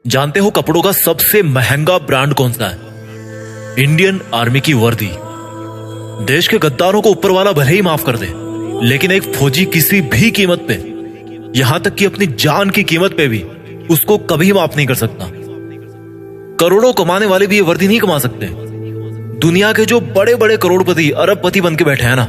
जानते हो कपड़ों का सबसे महंगा ब्रांड कौन सा है? इंडियन आर्मी की वर्दी। देश के गद्दारों को ऊपर वाला भले ही माफ कर दे, लेकिन एक फौजी किसी भी कीमत पे, यहां तक कि अपनी जान की कीमत पे भी उसको कभी माफ नहीं कर सकता। करोड़ों कमाने वाले भी ये वर्दी नहीं कमा सकते। दुनिया के जो बड़े बड़े करोड़पति अरबपति बन के बैठे हैं ना,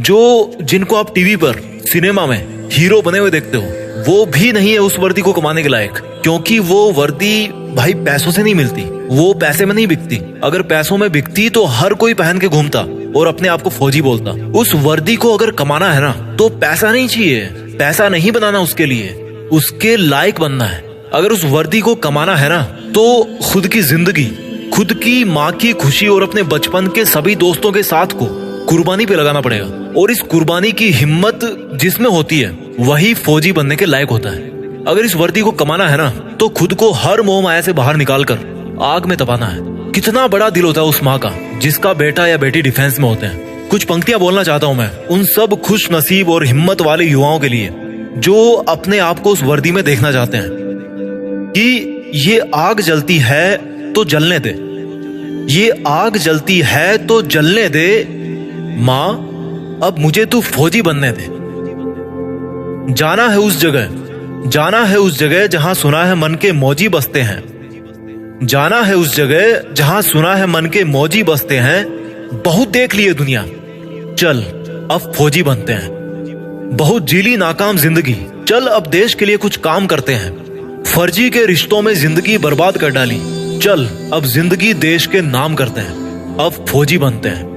जो जिनको आप टीवी पर सिनेमा में हीरो बने हुए देखते हो, वो भी नहीं है उस वर्दी को कमाने के लायक। क्योंकि वो वर्दी भाई पैसों से नहीं मिलती, वो पैसे में नहीं बिकती। अगर पैसों में बिकती तो हर कोई पहन के घूमता और अपने आप को फौजी बोलता। उस वर्दी को अगर कमाना है ना, तो पैसा नहीं चाहिए, पैसा नहीं बनाना उसके लिए, उसके लायक बनना है। अगर उस वर्दी को कमाना है ना, तो खुद की जिंदगी, खुद की माँ की खुशी और अपने बचपन के सभी दोस्तों के साथ को कुर्बानी पे लगाना पड़ेगा। और इस कुर्बानी की हिम्मत जिसमें होती है, वही फौजी बनने के लायक होता है। अगर इस वर्दी को कमाना है ना, तो खुद को हर मोह माया से बाहर निकाल कर आग में तपाना है। कितना बड़ा दिल होता है उस माँ का जिसका बेटा या बेटी डिफेंस में होते हैं। कुछ पंक्तियां बोलना चाहता हूं मैं उन सब खुश नसीब और हिम्मत वाले युवाओं के लिए जो अपने आप को उस वर्दी में देखना चाहते हैं कि ये आग जलती है तो जलने दे, ये आग जलती है तो जलने दे, माँ अब मुझे तू फौजी बनने दे। जाना है उस जगह, जाना है उस जगह जहां सुना है मन के मौजी बसते हैं। जाना है उस जगह जहां सुना है मन के मौजी बसते हैं। बहुत देख लिए दुनिया, चल अब फौजी बनते हैं। बहुत जीली नाकाम जिंदगी, चल अब देश के लिए कुछ काम करते हैं। फर्जी के रिश्तों में जिंदगी बर्बाद कर डाली, चल अब जिंदगी देश के नाम करते हैं। अब फौजी बनते हैं।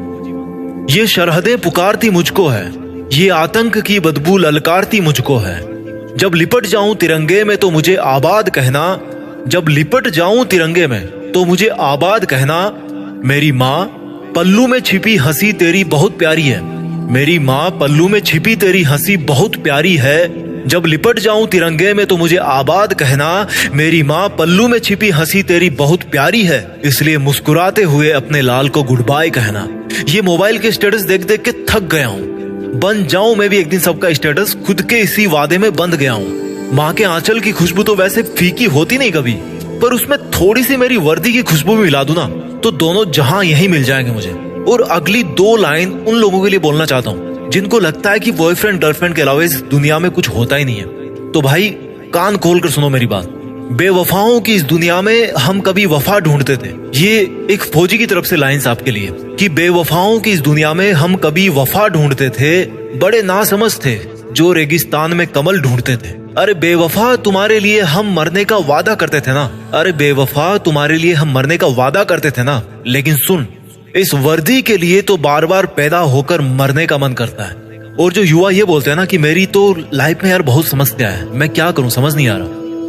ये सरहदें पुकारती मुझको है, ये आतंक की बदबू ललकारती मुझको है। जब लिपट जाऊं तिरंगे में तो मुझे आबाद कहना, जब लिपट जाऊं तिरंगे में तो मुझे आबाद कहना। मेरी माँ पल्लू में छिपी हंसी तेरी बहुत प्यारी है, मेरी माँ पल्लू में छिपी तेरी हंसी बहुत प्यारी है। जब लिपट जाऊं तिरंगे में तो मुझे आबाद कहना, मेरी माँ पल्लू में छिपी हंसी तेरी बहुत प्यारी है। इसलिए मुस्कुराते हुए अपने लाल को गुड बाय कहना। ये मोबाइल के स्टेटस देख देख के थक गया हूँ, बन जाऊं मैं भी एक दिन सबका स्टेटस, खुद के इसी वादे में बंध गया हूँ। माँ के आंचल की खुशबू तो वैसे फीकी होती नहीं कभी, पर उसमें थोड़ी सी मेरी वर्दी की खुशबू भी मिला दूं ना, तो दोनों जहां यही मिल जाएंगे मुझे। और अगली दो लाइन उन लोगों के लिए बोलना चाहता हूँ जिनको लगता है कि बॉयफ्रेंड गर्लफ्रेंड के अलावा इस दुनिया में कुछ होता ही नहीं है। तो भाई कान खोल कर सुनो मेरी बात। बेवफाओं की इस दुनिया में हम कभी वफा ढूंढते थे। ये एक फौजी की तरफ से लाइंस आपके लिए कि बेवफाओं की इस दुनिया में हम कभी वफा ढूंढते थे। बड़े नासमझ थे जो रेगिस्तान में कमल ढूंढते थे। अरे बेवफा तुम्हारे लिए हम मरने का वादा करते थे ना, अरे बेवफा तुम्हारे लिए हम मरने का वादा करते थे ना। लेकिन सुन, इस वर्दी के लिए तो बार बार पैदा होकर मरने का मन करता है। और जो युवा ये बोलते हैं ना कि मेरी तो लाइफ में यार बहुत समस्या है, मैं क्या करूं समझ नहीं आ रहा,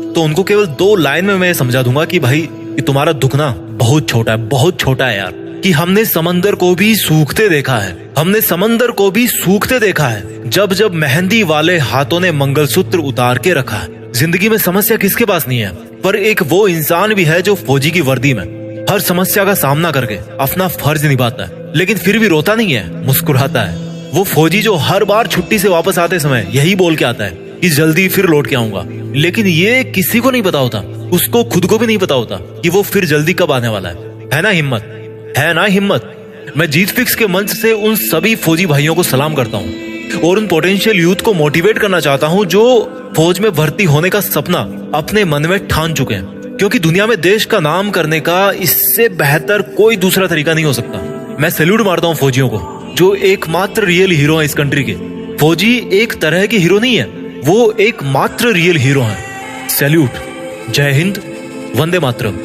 तो उनको केवल दो लाइन में मैं समझा दूंगा कि भाई कि तुम्हारा दुख ना बहुत छोटा है, बहुत छोटा है यार। कि हमने समंदर को भी सूखते देखा है, हमने समंदर को भी सूखते देखा है, जब जब मेहंदी वाले हाथों ने मंगलसूत्र उतार के रखा है। जिंदगी में समस्या किसके पास नहीं है, पर एक वो इंसान भी है जो फौजी की वर्दी में हर समस्या का सामना करके अपना फर्ज निभाता है, लेकिन फिर भी रोता नहीं है, मुस्कुराता है। वो फौजी जो हर बार छुट्टी से वापस आते समय यही बोल के आता है कि जल्दी फिर लौट के आऊंगा। लेकिन ये किसी को नहीं पता होता, उसको खुद को भी नहीं पता होता कि वो फिर जल्दी कब आने वाला है ना हिम्मत, है ना हिम्मत। मैं जीत फिक्स के मंच से उन सभी फौजी भाइयों को सलाम करता हूँ और उन पोटेंशियल यूथ को मोटिवेट करना चाहता हूँ जो फौज में भर्ती होने का सपना अपने मन में ठान चुके हैं। क्योंकि दुनिया में देश का नाम करने का इससे बेहतर कोई दूसरा तरीका नहीं हो सकता। मैं सैल्यूट मारता हूँ फौजियों को जो एकमात्र रियल हीरो है इस कंट्री के। फौजी एक तरह के हीरो नहीं है, वो एकमात्र रियल हीरो है। सैल्यूट। जय हिंद, वंदे मातरम।